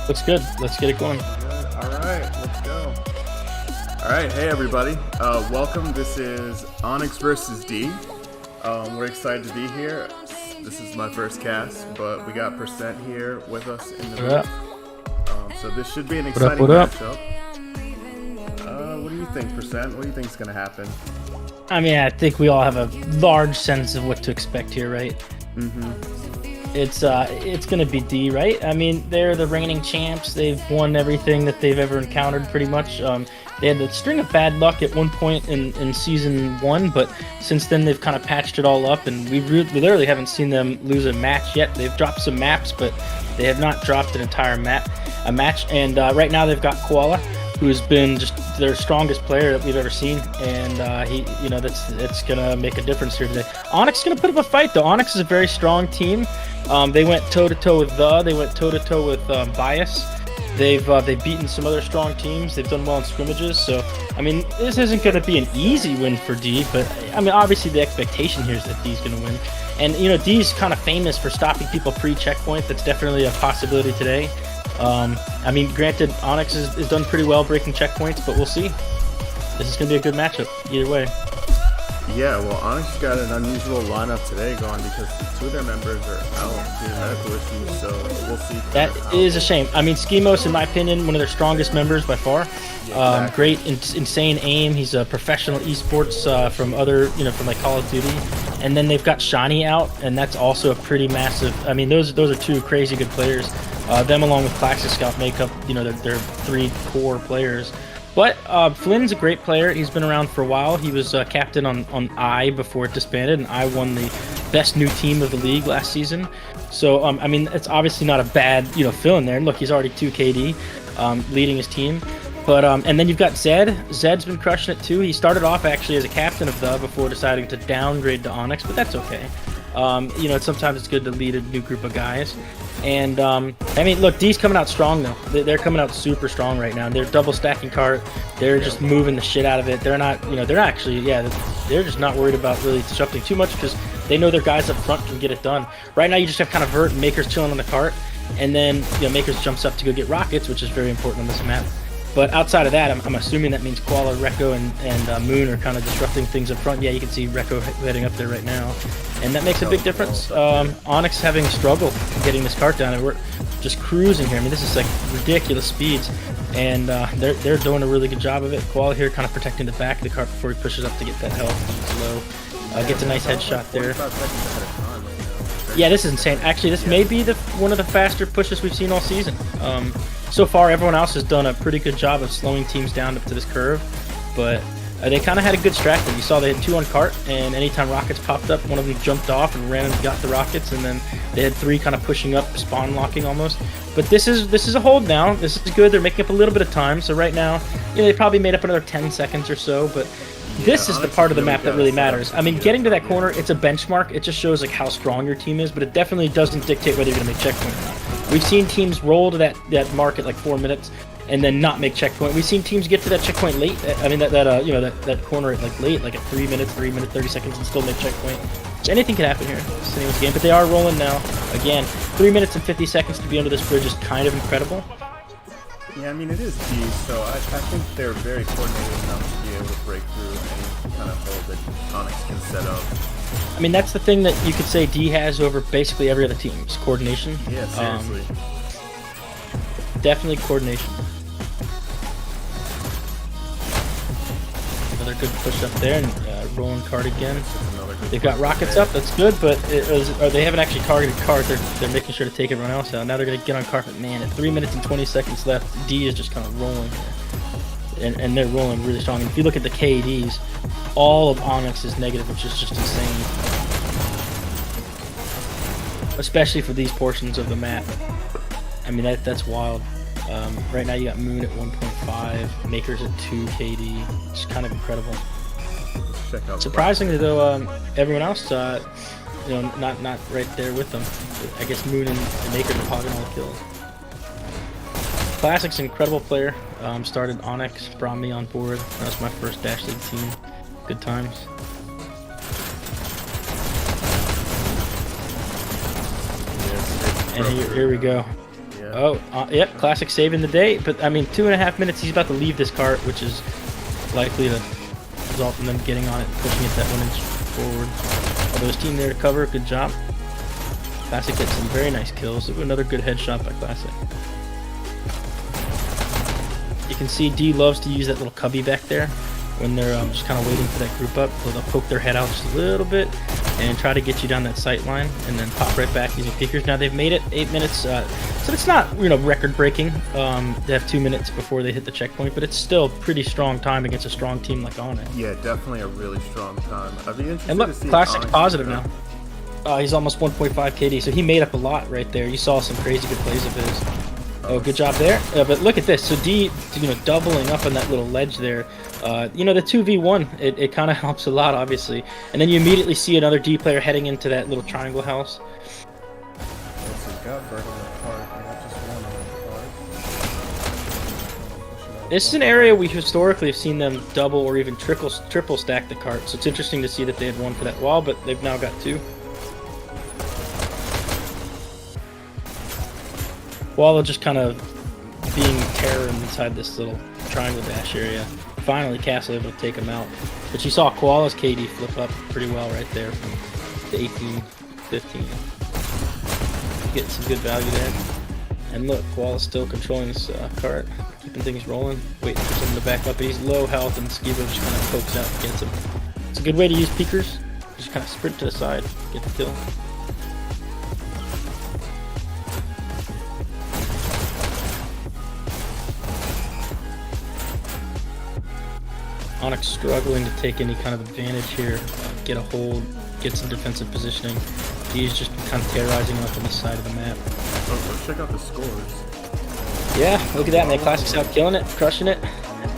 Looks good. Let's get it going. All right, let's go. All right, hey everybody. Welcome. This is ONYX versus D. We're excited to be here. This is my first cast, but we got Percent here with us in the booth. So this should be an exciting matchup. What do you think, Percent? What do you think is going to happen? I mean, I think we all have a large sense of what to expect here, right? It's gonna be D, right? I mean, they're the reigning champs. They've won everything that they've ever encountered, pretty much. They had a string of bad luck at one point in season 1, but since then they've kind of patched it all up, and we literally haven't seen them lose a match yet. They've dropped some maps, but they have not dropped an entire match. And right now they've got Koala, who's been just their strongest player that we've ever seen, and that's gonna make a difference here today. ONYX is gonna put up a fight, though. ONYX is a very strong team. They went toe-to-toe with they went toe-to-toe with Bias. They've beaten some other strong teams. They've done well in scrimmages. So, I mean, this isn't going to be an easy win for D, but, I mean, obviously the expectation here is that D's going to win. And, you know, D's kind of famous for stopping people pre-checkpoint. That's definitely a possibility today. I mean, granted, ONYX is done pretty well breaking checkpoints, but we'll see. This is going to be a good matchup either way. Yeah, well, ONYX got an unusual lineup today going because 2 of their members are out due to medical issues, so we'll see. That is a shame. I mean, Schemos, in my opinion, one of their strongest members by far. Yeah, exactly. Great, insane aim. He's a professional esports from other, from like Call of Duty. And then they've got Shiny out, and that's also a pretty massive. I mean, those are 2 crazy good players. Them along with Classic Scout make up, their 3 core players. But Flynn's a great player. He's been around for a while. He was captain on I before it disbanded, and I won the best new team of the league last season. So, I mean, it's obviously not a bad, fill in there. And look, he's already 2 KD, leading his team. But and then you've got Zed. Zed's been crushing it too. He started off actually as a captain of the before deciding to downgrade to ONYX, but that's okay. Sometimes it's good to lead a new group of guys. And I mean, look, D's coming out strong though. They're coming out super strong right now. They're double stacking cart. They're just moving the shit out of it. They're not, they're just not worried about really disrupting too much because they know their guys up front can get it done. Right now, you just have kind of Vert and Makers chilling on the cart, and then Makers jumps up to go get rockets, which is very important on this map. But outside of that, I'm assuming that means Koala, Rekko, and Moon are kind of disrupting things up front. Yeah, you can see Rekko heading up there right now. And that makes a big difference. ONYX having struggled getting this cart down, and we're just cruising here. I mean, this is like ridiculous speeds. And they're doing a really good job of it. Koala here kind of protecting the back of the cart before he pushes up to get that health. He's low. Gets a nice headshot there. Yeah, this is insane. Actually, this may be one of the faster pushes we've seen all season. So far, everyone else has done a pretty good job of slowing teams down up to this curve, but they kind of had a good strategy. You saw they had 2 on cart, and anytime rockets popped up, one of them jumped off and ran and got the rockets, and then they had 3 kind of pushing up, spawn locking almost. But this is a hold now. This is good. They're making up a little bit of time. So right now, they probably made up another 10 seconds or so, but this is the part of the map that really matters. I mean, getting to that corner, it's a benchmark. It just shows like how strong your team is, but it definitely doesn't dictate whether you're going to make checkpoint or not. We've seen teams roll to that mark at like 4 minutes and then not make checkpoint. We've seen teams get to that checkpoint late. I mean, that corner at like late, like at 3 minutes, 30 seconds, and still make checkpoint. So anything can happen here. It's anyone's game, but they are rolling now. Again, 3 minutes and 50 seconds to be under this bridge is kind of incredible. Yeah, I mean, it is D, so I think they're very coordinated enough to be able to break through any kind of hold that ONYX can set up. I mean, that's the thing that you could say D has over basically every other team, is coordination. Yeah, seriously. Definitely coordination. Another good push up there, and rolling cart again. They've got rockets up, that's good, but they haven't actually targeted cart. They're making sure to take everyone else out. Now they're going to get on cart, but man, at 3 minutes and 20 seconds left, D is just kind of rolling here. And they're rolling really strong. And if you look at the KDs, all of ONYX is negative, which is just insane. Especially for these portions of the map. I mean, that's wild. Right now you got Moon at 1.5, Makers at 2 KD. It's kind of incredible. Surprisingly though, everyone else, not right there with them. I guess Moon and Makers are hogging all the kills. Classic's an incredible player. Started ONYX, brought me on board. That was my first Dash League team. Good times. Yes, and here we go. Yeah. Oh, yep, Classic saving the day. But, I mean, 2.5 minutes, he's about to leave this cart, which is likely to result in them getting on it, pushing it that 1 inch forward. Although his team there to cover, good job. Classic gets some very nice kills. Another good headshot by Classic. You can see D loves to use that little cubby back there when they're just kind of waiting for that group up. So they'll poke their head out just a little bit and try to get you down that sight line and then pop right back using peekers. Now they've made it 8 minutes, so it's not, you know, record breaking. They have 2 minutes before they hit the checkpoint, but it's still pretty strong time against a strong team like ONYX. Yeah, definitely a really strong time. I'd be interested And look, to see Classic's ONYX positive now. He's almost 1.5 KD, so he made up a lot right there. You saw some crazy good plays of his. Oh, good job there. But look at this. So D, you know, doubling up on that little ledge there. You know, the 2v1, it kind of helps a lot, obviously. And then you immediately see another D player heading into that little triangle house. This is an area we historically have seen them double or even triple stack the cart. So it's interesting to see that they had one for that wall, but they've now got 2. Koala just kind of being terror inside this little triangle dash area. Finally, Castle able to take him out. But you saw Koala's KD flip up pretty well right there from the 18, 15. Getting some good value there. And look, Koala's still controlling this cart, keeping things rolling, waiting for someone to back up. But he's low health, and Skibo just kind of pokes out and gets him. It's a good way to use peekers. Just kind of sprint to the side, get the kill. ONYX struggling to take any kind of advantage here, get a hold, get some defensive positioning. He's just kind of terrorizing up on the side of the map. Oh, let's check out the scores. Yeah, look at that, man. Classic's out killing it, crushing it.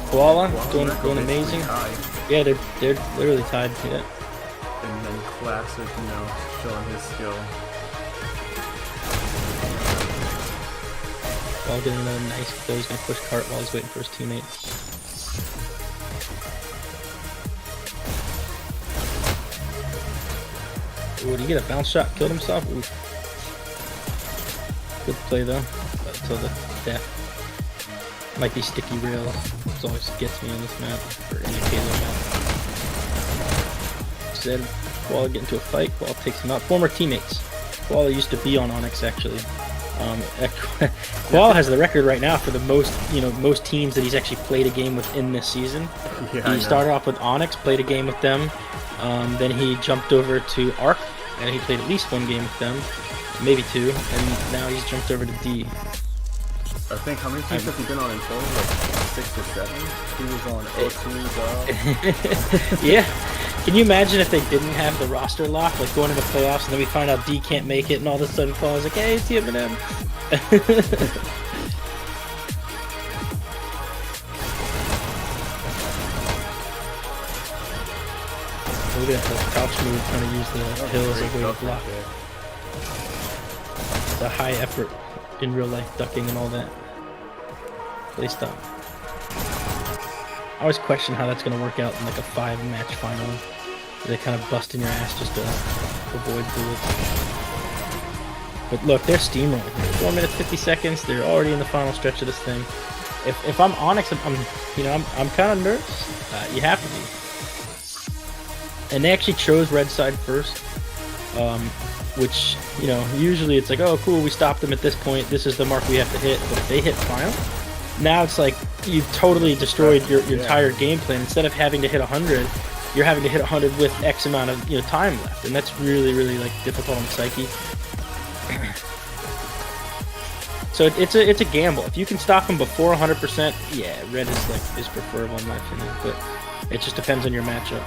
Koala doing amazing. Yeah, they're literally tied. Yeah. And then Classic, you know, showing his skill. Koala getting another nice kill. He's gonna push cart while he's waiting for his teammate. Ooh, did he get a bounce shot? Killed himself? Ooh. Good play though. Until the death. Might be sticky rails. It always gets me on this map, or any Halo map. Instead, Koala get into a fight. Koala takes him out. Former teammates. Koala used to be on ONYX actually. Koala has the record right now for the most teams that he's actually played a game with in this season. Yeah, he started off with ONYX, played a game with them. Then he jumped over to ARC, and he played at least 1 game with them, maybe 2, and now he's jumped over to D. I think, how many teams has he been on in total? Like 6 or 7? He was on O2, Yeah. Can you imagine if they didn't have the roster lock, like going into the playoffs, and then we find out D can't make it, and all of a sudden Paul's like, hey, it's TMM. Look at that crouch move, trying to use the hill as a way to block. It's a high effort in real life, ducking and all that. Play stop. I always question how that's going to work out in like a 5-match final. They kind of bust in your ass just to avoid bullets. But look, they're steamrolling. 4 minutes 50 seconds. They're already in the final stretch of this thing. If I'm ONYX, I'm kind of nervous. You have to be. And they actually chose red side first, which, you know, usually it's like, oh, cool, we stopped them at this point. This is the mark we have to hit. But if they hit final, now it's like you've totally destroyed your entire game plan. Instead of having to hit 100, you're having to hit 100 with X amount of time left, and that's really, really like difficult on the psyche. So it's a gamble. If you can stop them before 100%, yeah, red is preferable in my opinion. But it just depends on your matchup.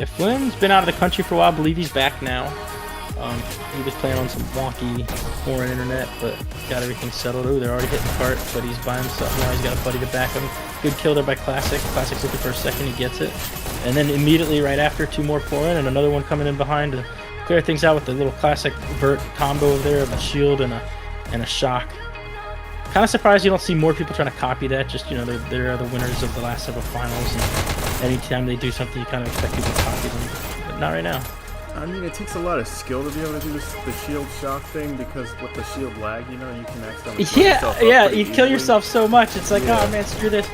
If Flynn's been out of the country for a while, I believe he's back now. He was playing on some wonky foreign internet, but got everything settled. Oh, they're already hitting the cart, but he's by himself now. He's got a buddy to back him. Good kill there by Classic. Classic's looking for a second, he gets it. And then immediately right after, 2 more pour in, and another one coming in behind to clear things out with the little Classic vert combo over there of a shield and a shock. Kind of surprised you don't see more people trying to copy that. Just, they're the winners of the last several finals. And anytime they do something, you kind of expect people to copy them, but not right now. I mean, it takes a lot of skill to be able to do the shield shock thing, because with the shield lag, you know, you can accidentally blow yourself up you pretty kill easily. yourself so much. It's like, oh man, screw this.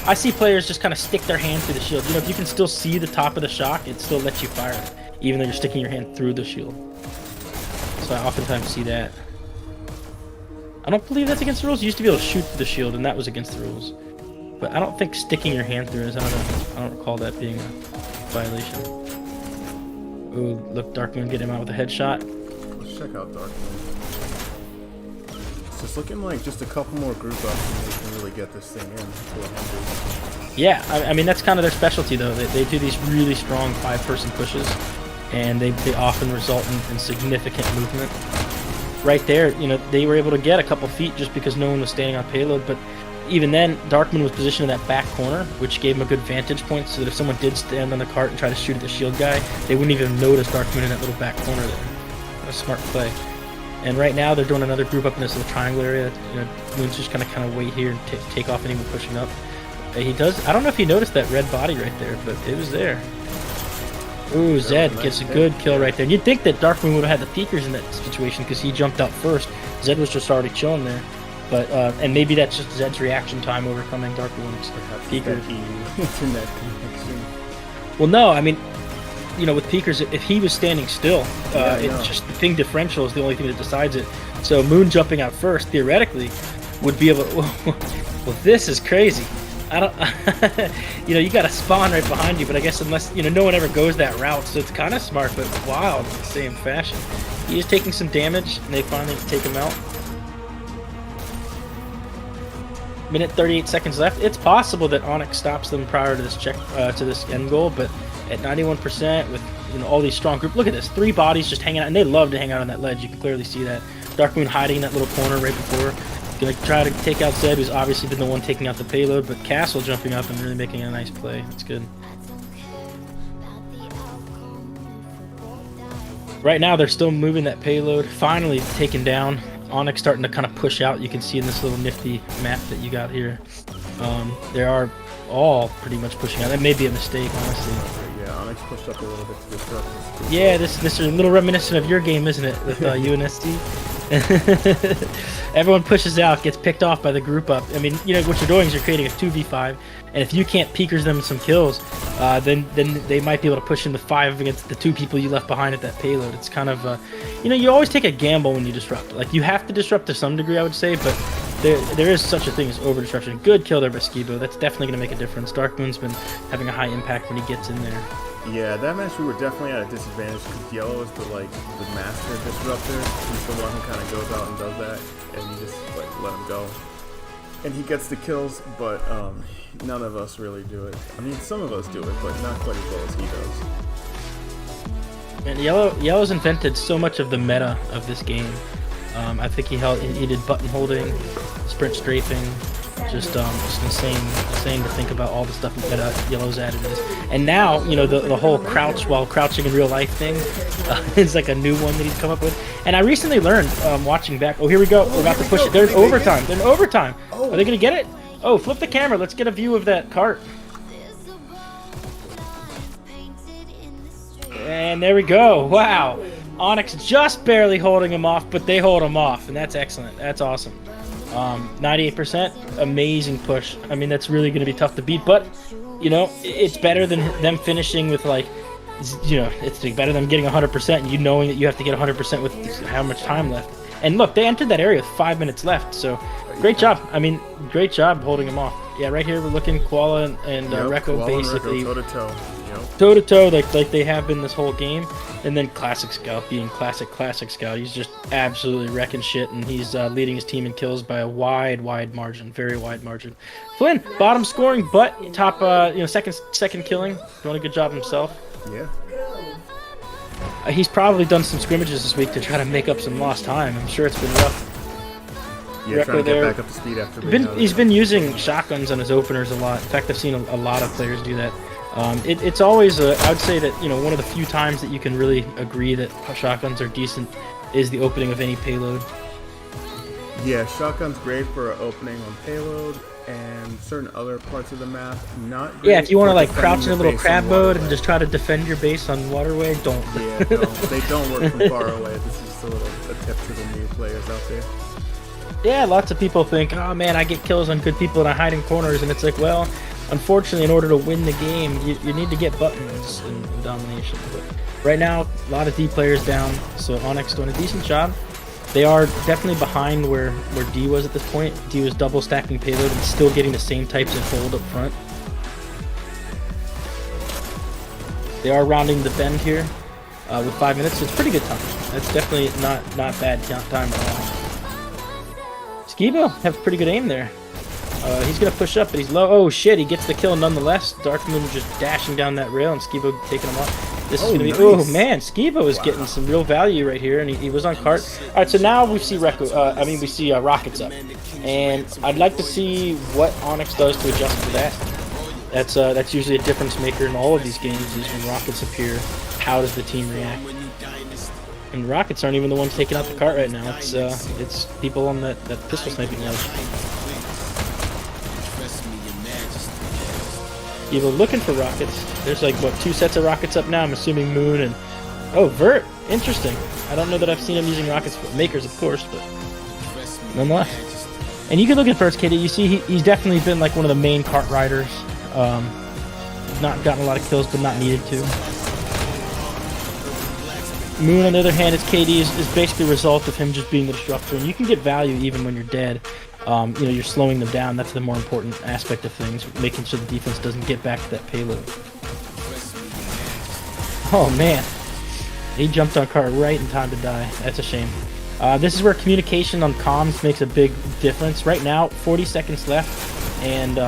I see players just kind of stick their hand through the shield. You know, if you can still see the top of the shock, it still lets you fire it, even though you're sticking your hand through the shield. So I oftentimes see that. I don't believe that's against the rules. You used to be able to shoot through the shield, and that was against the rules. But I don't think sticking your hand through is. I don't recall that being a violation. Ooh, look, Darkmoon get him out with a headshot. Let's check out Darkmoon. It's just looking like just a couple more group ups and they can really get this thing in to 100. Yeah, I mean, that's kind of their specialty, though. They do these really strong 5-person pushes, and they often result in significant movement. Right there, you know, they were able to get a couple feet just because no one was standing on payload, but even then, Darkmoon was positioned in that back corner, which gave him a good vantage point, so that if someone did stand on the cart and try to shoot at the shield guy, they wouldn't even notice Darkmoon in that little back corner there. What a smart play. And right now, they're doing another group up in this little triangle area. You know, Moon's just gonna kind of wait here and take off anyone pushing up. He does. I don't know if he noticed that red body right there, but it was there. Ooh, Zed gets a good kill right there. And you'd think that Darkmoon would have had the peekers in that situation because he jumped out first. Zed was just already chilling there. But and maybe that's just Zed's reaction time overcoming Darkmoon's peeker. Internet connection. Well, no, I mean, you know, with peekers, if he was standing still, it's just the ping differential is the only thing that decides it. So Moon jumping out first, theoretically, would be able to, well, this is crazy. I don't, you know, you got a spawn right behind you, but I guess unless, you know, no one ever goes that route, so it's kind of smart, but wild in the same fashion. He is taking some damage, and they finally take him out. Minute 38 seconds left. It's possible that ONYX stops them prior to this to this end goal, but at 91% with, you know, all these strong group. Look at this, 3 bodies just hanging out, and they love to hang out on that ledge. You can clearly see that. Darkmoon hiding in that little corner right before. Gonna try to take out Zed, who's obviously been the one taking out the payload, but Castle jumping up and really making a nice play. That's good. Right now, they're still moving that payload. Finally taken down. ONYX starting to kind of push out. You can see in this little nifty map that you got here. They are all pretty much pushing out. That may be a mistake, honestly. Yeah, ONYX pushed up a little bit to disrupt this. Yeah, this is a little reminiscent of your game, isn't it, with UNSD? Everyone pushes out, gets picked off by the group up. I mean, you know, what you're doing is you're creating a 2v5, and if you can't peekers them some kills, then they might be able to push into 5 against the 2 people you left behind at that payload. It's kind of, you know, you always take a gamble when you disrupt. Like, you have to disrupt to some degree, I would say, but there is such a thing as over-disruption. Good kill there by Skibo. That's definitely going to make a difference. Darkmoon's been having a high impact when he gets in there. Yeah, that match we were definitely at a disadvantage because Yellow is the master disruptor. He's the one who kind of goes out and does that, and you just let him go. And he gets the kills, but none of us really do it. I mean, some of us do it, but not quite as well as he does. And Yellow's invented so much of the meta of this game. I think he did button holding, sprint strafing, just insane to think about all the stuff that Yellow's added to this. And now, you know, the whole crouch while crouching in real life thing is like a new one that he's come up with. And I recently learned, watching back, oh, here we go, we're about to push it. They're in overtime. They're in overtime. Are they going to get it? Oh, flip the camera. Let's get a view of that cart. And there we go. Wow. ONYX just barely holding him off, but they hold him off, and that's excellent. That's awesome. 98%, amazing push. I mean, that's really going to be tough to beat, but, you know, it's better than them finishing with, like, you know, it's better than getting 100% and you knowing that you have to get 100% with how much time left. And look, they entered that area with 5 minutes left, so great job. I mean, great job holding him off. Yeah, right here we're looking Koala and Rekko basically toe-to-toe like they have been this whole game. And then Classic Scout being Classic Scout. He's just absolutely wrecking shit, and he's leading his team in kills by a wide margin, very wide margin. Flynn, bottom scoring, but top, you know, second killing, doing a good job himself. Yeah. He's probably done some scrimmages this week to try to make up some lost time. I'm sure it's been rough. Yeah, Rekko trying to get there. back up to speed after He's been using shotguns on his openers a lot. In fact, I've seen a lot of players do that. It's always, I would say that, you know, one of the few times that you can really agree that shotguns are decent is the opening of any payload. Yeah, shotgun's great for opening on payload and certain other parts of the map. Not great Yeah, if you want to for like defending crouch in a your little base crab on mode waterway. and just try to defend your base on waterway, don't. Yeah, no, they don't work from far away. This is just a tip to the new players out there. Yeah, lots of people think, oh man, I get kills on good people and I hide in corners, and it's like, well, unfortunately, in order to win the game, you need to get buttons in domination. But right now, a lot of D players down, so ONYX doing a decent job. They are definitely behind where D was at this point. D was double stacking payload and still getting the same types of hold up front. They are rounding the bend here with 5 minutes, so it's pretty good time. That's definitely not bad time at all. Skibo have pretty good aim there. He's gonna push up, but he's low. Oh shit, he gets the kill nonetheless. Darkmoon just dashing down that rail and Skibo taking him off. This is gonna be, nice. oh man, Skibo is getting some real value right here, and he was on cart. All right, so now we see Rockets up, and I'd like to see what ONYX does to adjust for that. That's usually a difference maker in all of these games. Is when Rockets appear, how does the team react? And Rockets aren't even the ones taking out the cart right now. It's people on that pistol sniping ledge. Evil looking for rockets. There's like, what, 2 sets of rockets up now? I'm assuming Moon and... Oh, Vert. Interesting. I don't know that I've seen him using rockets for makers, of course, but... nonetheless. And you can look at Vert's KD. You see he's definitely been like one of the main cart riders. Not gotten a lot of kills, but not needed to. Moon, on the other hand, his KD is basically a result of him just being the disruptor. And you can get value even when you're dead. You're slowing them down. That's the more important aspect of things, making sure the defense doesn't get back to that payload. Oh man, he jumped on cart right in time to die. That's a shame. This is where communication on comms makes a big difference. Right now, 40 seconds left, and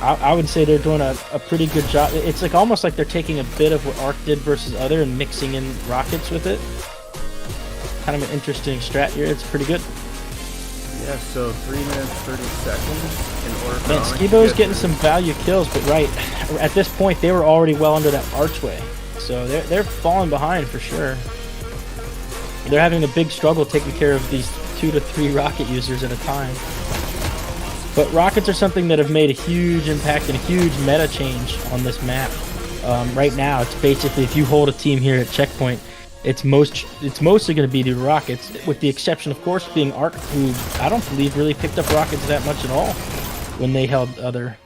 I would say they're doing a pretty good job. It's like almost like they're taking a bit of what Arc did versus Other and mixing in rockets with it. Kind of an interesting strat here. It's pretty good. Yeah, so 3 minutes, 30 seconds in order for Man, ONYX to Skibo's get getting some value kills, but right, at this point, they were already well under that archway. So they're falling behind for sure. They're having a big struggle taking care of these 2 to 3 rocket users at a time. But rockets are something that have made a huge impact and a huge meta change on this map. Right now, it's basically if you hold a team here at checkpoint, it's mostly going to be the rockets, with the exception, of course, being Arc, who I don't believe really picked up rockets that much at all when they held Other.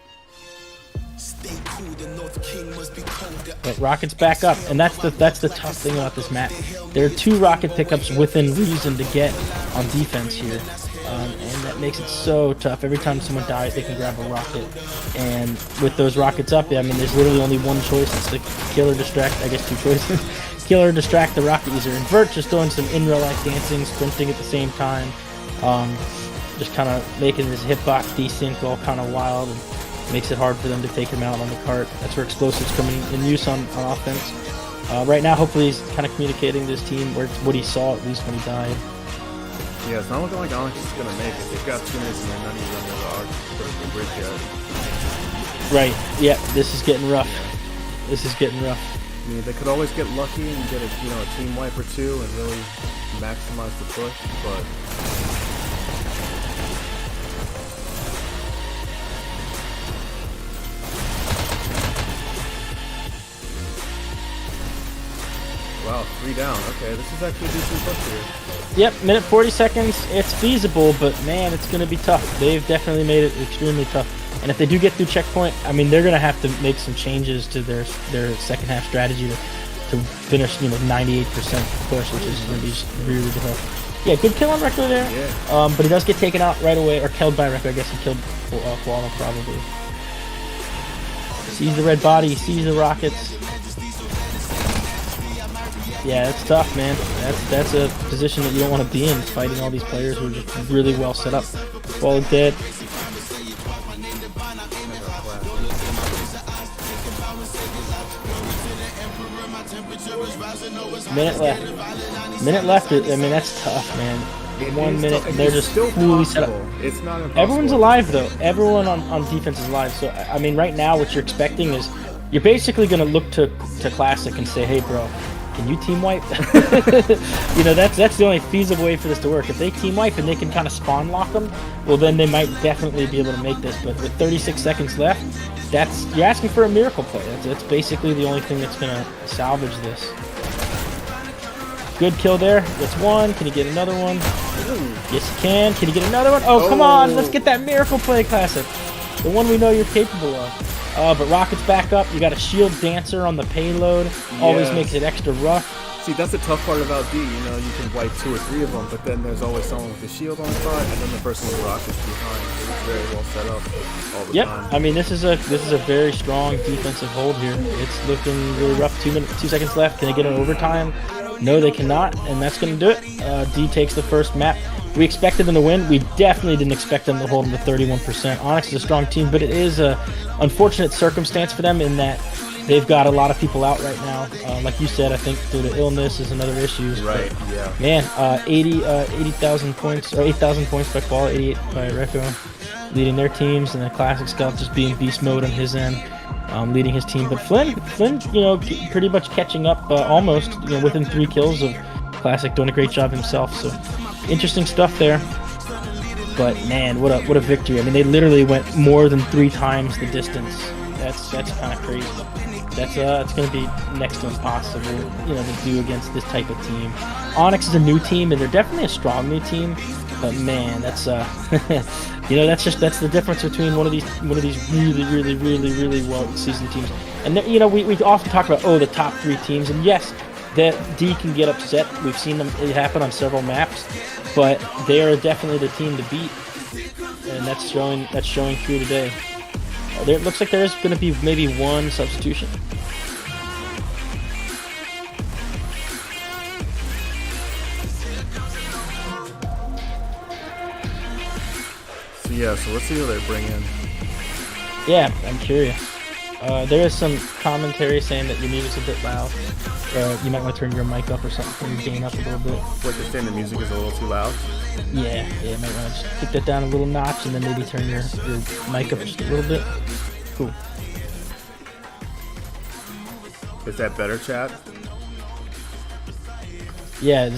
But rockets back up, and that's the tough thing about this map. There are 2 rocket pickups within reason to get on defense here, and that makes it so tough. Every time someone dies, they can grab a rocket, and with those rockets up, I mean, there's literally only one choice. It's to kill or distract. I guess 2 choices. Kill or distract the rocket user. And Vert just doing some in real life dancing, sprinting at the same time, just kind of making his hitbox desync all kind of wild, and makes it hard for them to take him out on the cart. That's where explosives coming in use on offense. Right now, hopefully, he's kind of communicating to his team what he saw at least when he died. Yeah, it's not looking like ONYX is going to make it. They've got 2 minutes and they're not even under the arc for the bridge yet. Right, yeah, this is getting rough. This is getting rough. I mean, they could always get lucky and get a team wipe or 2 and really maximize the push, but... Wow, 3 down. Okay, this is actually a decent push here. Yep, minute 40 seconds. It's feasible, but man, it's going to be tough. They've definitely made it extremely tough. And if they do get through checkpoint, I mean, they're going to have to make some changes to their second half strategy to finish, 98% push, which is going to be really tough. Yeah, good kill on Rekko there. Yeah. But he does get taken out right away, or killed by Rekko. I guess he killed Koala probably. Sees the red body, sees the rockets. Yeah, it's tough, man. That's a position that you don't want to be in, fighting all these players who are just really well set up. Koala dead. Minute left. I mean, that's tough, man. 1 minute, and they're just fully set up. It's not impossible. Everyone's alive, though. Everyone on defense is alive. So, I mean, right now, what you're expecting is you're basically going to look to Classic and say, hey, bro, can you team wipe? You know, that's the only feasible way for this to work. If they team wipe and they can kind of spawn lock them, well, then they might definitely be able to make this. But with 36 seconds left, you're asking for a miracle play. That's basically the only thing that's gonna salvage this. Good kill there. That's one. Can you get another one? Yes, you can. Can you get another one? Oh, come on. Let's get that miracle play, Classic. The one we know you're capable of. But Rocket's back up. You got a shield dancer on the payload. Always makes it extra rough. See, that's the tough part about D. You know, you can wipe 2 or 3 of them, but then there's always someone with the shield on side, and then the person with the rocket's behind. So it's very well set up all the time. I mean, this is a very strong defensive hold here. It's looking really rough. 2 seconds left. Can they get an overtime? No, they cannot, and that's going to do it. D takes the first map. We expected them to win. We definitely didn't expect them to hold them to 31%. ONYX is a strong team, but it is a unfortunate circumstance for them in that they've got a lot of people out right now. Like you said, I think due to illness is another issue. Right, yeah. Man, 80,000 points, or 8,000 points by Qual, 88 by Reco, leading their teams, and the Classic Scout just being beast mode on his end, leading his team. But Flynn, you know, pretty much catching up almost, you know, within 3 kills of Classic, doing a great job himself. So interesting stuff there. But man, what a victory! I mean, they literally went more than 3 times the distance. That's kind of crazy. It's going to be next to impossible, you know, to do against this type of team. ONYX is a new team, and they're definitely a strong new team. But man, that's you know, that's the difference between one of these really well seasoned teams. And you know, we often talk about the top 3 teams, and yes, that D can get upset. We've seen it happen on several maps, but they are definitely the team to beat, and that's showing through today. It looks like there's going to be maybe 1 substitution. So let's see who they bring in. Yeah, I'm curious. There is some commentary saying that your music's a bit loud. You might want to turn your mic up or something, turn your gain up a little bit. What, they're saying the music is a little too loud? Yeah, you might want to just kick that down a little notch and then maybe turn your mic up just a little bit. Cool. Is that better, chat? Yeah,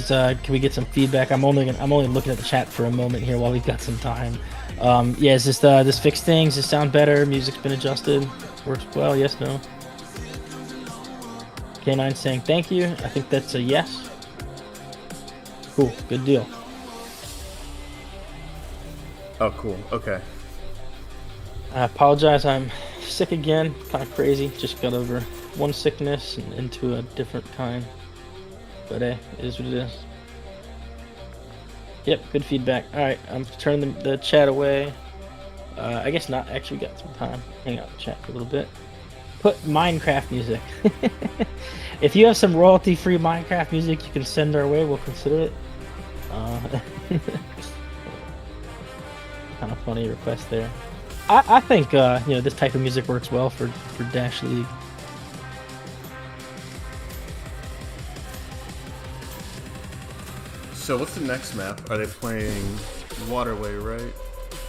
can we get some feedback? I'm only looking at the chat for a moment here while we've got some time. Yeah, is this fixed things? Does it sound better? Music's been adjusted. Works well. Yes, no. K9 saying thank you. I think that's a yes. Cool. Good deal. Oh, cool. Okay. I apologize. I'm sick again. Kind of crazy. Just got over one sickness and into a different kind. But hey, it is what it is. Yep, good feedback. Alright, I'm turning the chat away. I guess not. Actually, we got some time. Hang out in the chat for a little bit. Put Minecraft music. If you have some royalty-free Minecraft music you can send our way, we'll consider it. Kind of funny request there. I think you know, this type of music works well for Dash League. So what's the next map? Are they playing Waterway, right?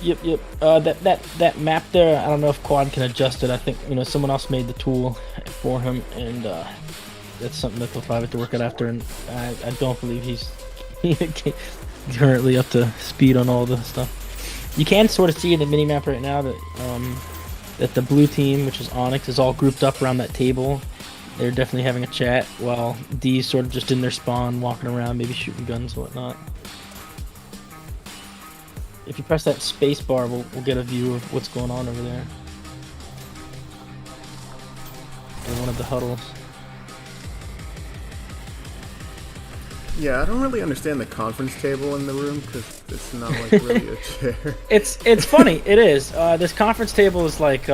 Yep. That map there, I don't know if Quad can adjust it. I think, you know, someone else made the tool for him, and that's something that they'll probably have to work out after. And I don't believe he's currently up to speed on all the stuff. You can sort of see in the mini map right now that the blue team, which is ONYX, is all grouped up around that table. They're definitely having a chat, while D's sort of just in their spawn, walking around, maybe shooting guns and whatnot. If you press that space bar, we'll get a view of what's going on over there. In one of the huddles. Yeah, I don't really understand the conference table in the room because it's not like really a chair. It's funny. It is. This conference table is like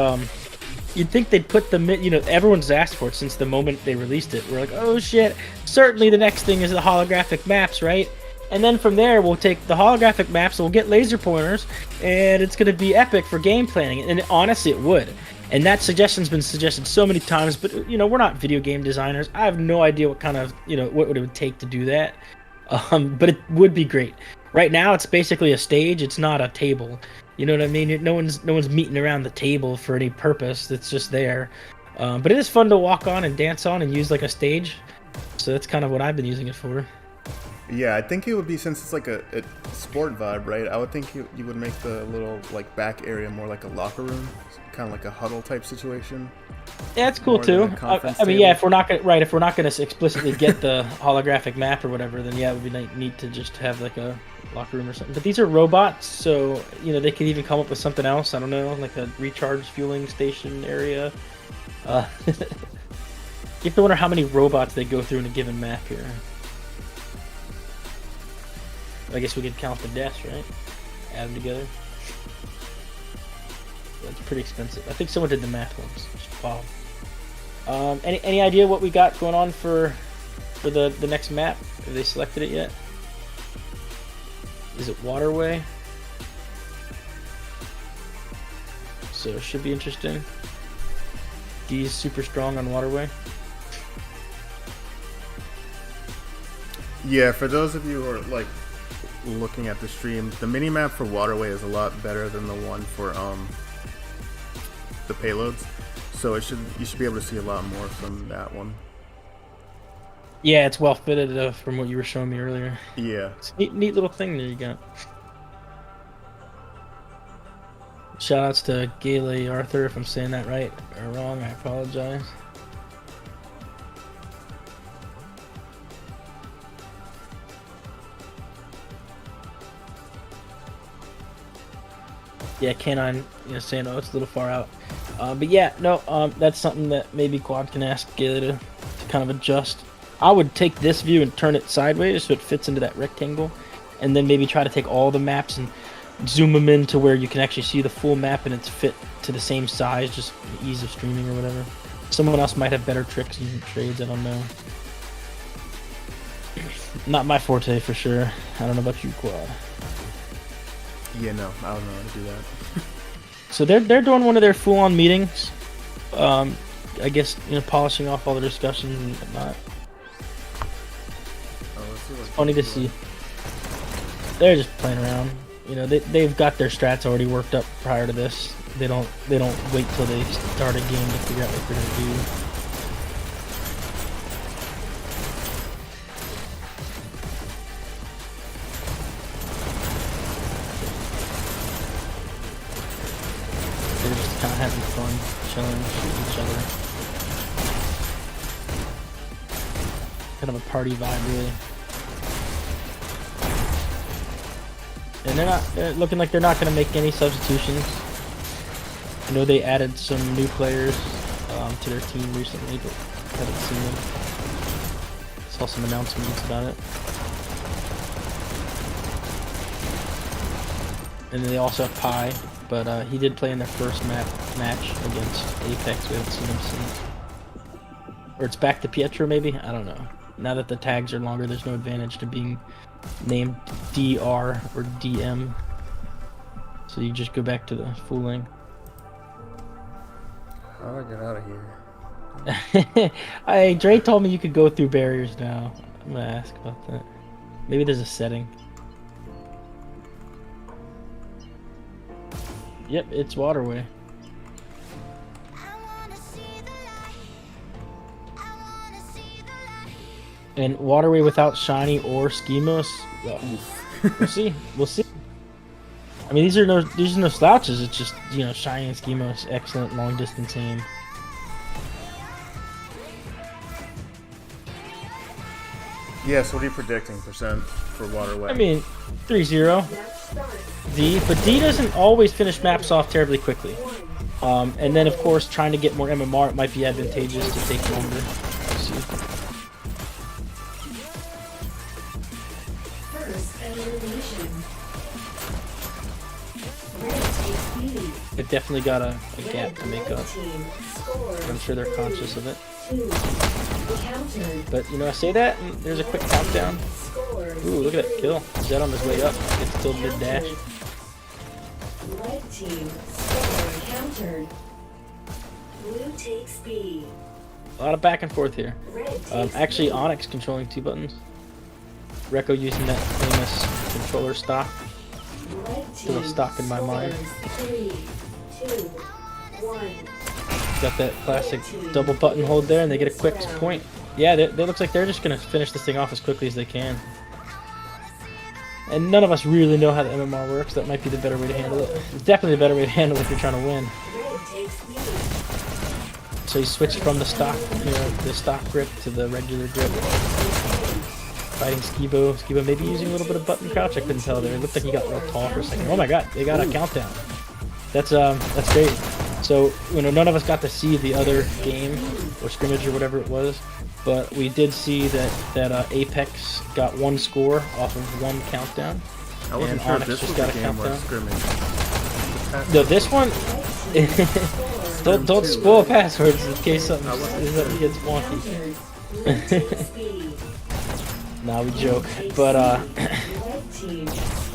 you'd think they'd put the, you know, everyone's asked for it since the moment they released it. We're like, oh shit, certainly the next thing is the holographic maps, right? And then from there, we'll take the holographic maps and we'll get laser pointers, and it's going to be epic for game planning. And honestly, it would. And that suggestion's been suggested so many times, but, you know, we're not video game designers. I have no idea what kind of, you know, what it would take to do that. But it would be great. Right now, it's basically a stage. It's not a table. You know what I mean? No one's meeting around the table for any purpose. It's just there. But it is fun to walk on and dance on and use like a stage. So that's kind of what I've been using it for. Yeah, I think it would be, since it's like a sport vibe, right? I would think you would make the little like back area more like a locker room, kind of like a huddle type situation. Yeah, it's cool too. I mean, yeah, if we're not gonna explicitly get the holographic map or whatever, then yeah, it would be neat to just have like a locker room or something. But these are robots, so you know they could even come up with something else. I don't know, like a recharge fueling station area. You have to wonder how many robots they go through in a given map here. I guess we could count the deaths, right? Add them together. That's pretty expensive. I think someone did the math once. Wow. Any idea what we got going on for the next map? Have they selected it yet? Is it Waterway? So it should be interesting. D is super strong on Waterway. Yeah, for those of you who are like looking at the stream, the mini map for Waterway is a lot better than the one for the payloads. So you should be able to see a lot more from that one. Yeah, it's well fitted from what you were showing me earlier. Yeah. It's a neat little thing there you got. Shoutouts to Gayle Arthur, if I'm saying that right or wrong, I apologize. Yeah, Canine, saying, oh, it's a little far out. But yeah, no, that's something that maybe Quad can ask Gayle to kind of adjust. I would take this view and turn it sideways so it fits into that rectangle, and then maybe try to take all the maps and zoom them in to where you can actually see the full map and it's fit to the same size, just ease of streaming or whatever. Someone else might have better tricks and trades, I don't know. Not my forte for sure. I don't know about you, Quad. Yeah, no, I don't know how to do that. So they're doing one of their full-on meetings. I guess polishing off all the discussions and whatnot. It's funny to see. They're just playing around. They've got their strats already worked up prior to this. They don't wait till they start a game to figure out what they're gonna do. They're just kind of having fun, chilling, shooting each other. Kind of a party vibe, really. And they're looking like they're not going to make any substitutions. I know they added some new players to their team recently, but haven't seen them. Saw some announcements about it. And then they also have Pi, but he did play in their first match against Apex. We haven't seen him since. Or it's back to Pietro, maybe? I don't know. Now that the tags are longer, there's no advantage to being named DR or DM. So you just go back to the fooling. How do I get out of here? Dre told me you could go through barriers now. I'm gonna ask about that. Maybe there's a setting. Yep, it's Waterway. And Waterway without Shiny or Schemos, well, we'll see. I mean, these are no slouches. It's just Shiny and Schemos, excellent long distance aim. Yeah. So what are you predicting percent for Waterway? I mean, 3-0. D, but D doesn't always finish maps off terribly quickly. And then of course, trying to get more MMR, it might be advantageous to take longer. Let's see. They've definitely got a gap to make up. I'm sure they're conscious of it. But I say that, and there's a quick countdown. Ooh, look at that kill. Zed on his way up. It's still mid-dash. Red team score countered. Blue takes B. A lot of back and forth here. Actually, ONYX controlling 2 buttons. Rekko using that famous controller stock. Still a stock in my mind. 3, 2, 1. Got that classic double button hold there, and they get a quick point. Yeah, they looks like they're just gonna finish this thing off as quickly as they can. And none of us really know how the MMR works. That might be the better way to handle it. It's definitely the better way to handle it if you're trying to win. So he switched from the stock, the stock grip to the regular grip. Fighting Skibo. Skibo maybe using a little bit of button crouch. I couldn't tell there. It looked like he got a little tall for a second. Oh my god, they got a countdown. That's great. So none of us got to see the other game or scrimmage or whatever it was, but we did see that Apex got one score off of one countdown. I wasn't and sure ONYX if this just was got a a game or a countdown. scrimmage. No, this one. don't spoil passwords in case something gets wonky. Nah, we joke, but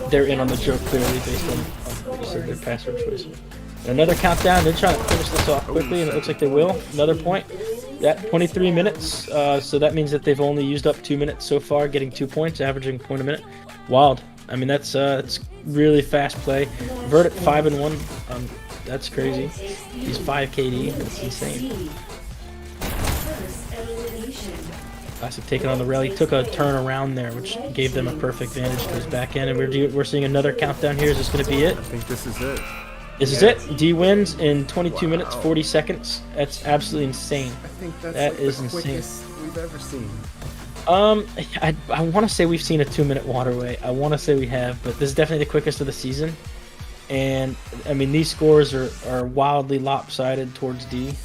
they're in on the joke clearly based on their password choice. Another countdown. They're trying to finish this off quickly, and it looks like they will. Another point. That 23 minutes. So that means that they've only used up 2 minutes so far, getting 2 points, averaging a point a minute. Wild. I mean, that's it's really fast play. Vert at 5-1. That's crazy. He's 5 KD. That's insane. Classic taking on the rail. He took a turn around there, which gave them a perfect vantage to his back end. And we're seeing another countdown here. Is this going to be it? I think this is it. This is it. D wins in 22 minutes, 40 seconds. That's absolutely insane. I think that's That like is the insane. quickest we've ever seen. I want to say we've seen a 2-minute waterway. I want to say we have, but this is definitely the quickest of the season. And I mean, these scores are wildly lopsided towards D,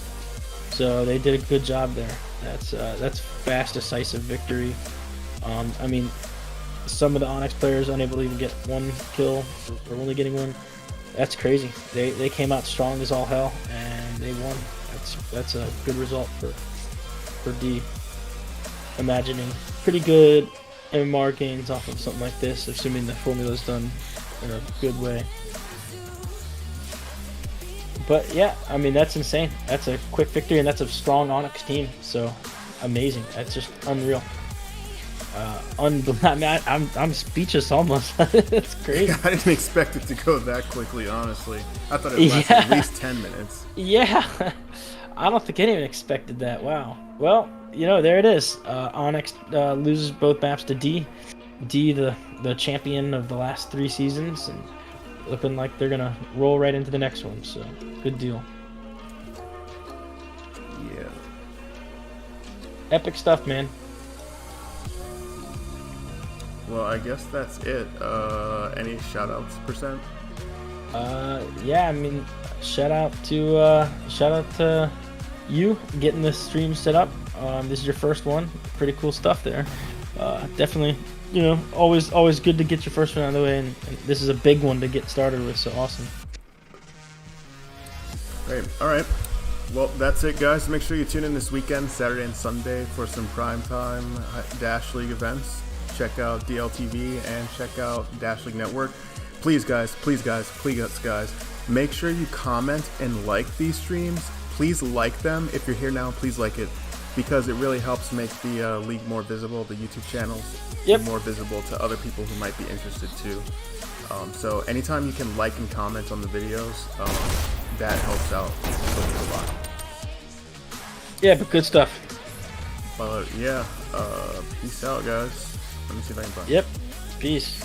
so they did a good job there. That's fast, decisive victory. I mean, some of the ONYX players unable to even get one kill or only getting one. That's crazy. They came out strong as all hell and they won. That's a good result for D. Imagining pretty good MMR gains off of something like this, assuming the formula is done in a good way. But yeah, I mean, that's insane. That's a quick victory, and that's a strong ONYX team. So amazing. That's just unreal. I'm speechless almost. That's crazy. I didn't expect it to go that quickly, honestly. I thought it lasted at least 10 minutes. Yeah, I don't think anyone expected that. Wow. Well, there it is. ONYX loses both maps to D. D, the champion of the last 3 seasons, and looking like they're gonna roll right into the next one. So, good deal. Yeah. Epic stuff, man. Well, I guess that's it. Any shout-outs, percent? Yeah, I mean, shout out to you getting this stream set up. This is your first one. Pretty cool stuff there. Definitely, always good to get your first one out of the way, and this is a big one to get started with. So awesome. Great. All right. Well, that's it, guys. Make sure you tune in this weekend, Saturday and Sunday, for some primetime Dash League events. Check out DLTV and check out Dash League Network. Please guys, make sure you comment and like these streams. Please like them. If you're here now, please like it, because it really helps make the league more visible, the YouTube channels more visible to other people who might be interested too. So anytime you can like and comment on the videos, that helps out a lot. Yeah, but good stuff. But yeah, peace out, guys. Let me see if I can find. Yep. Peace.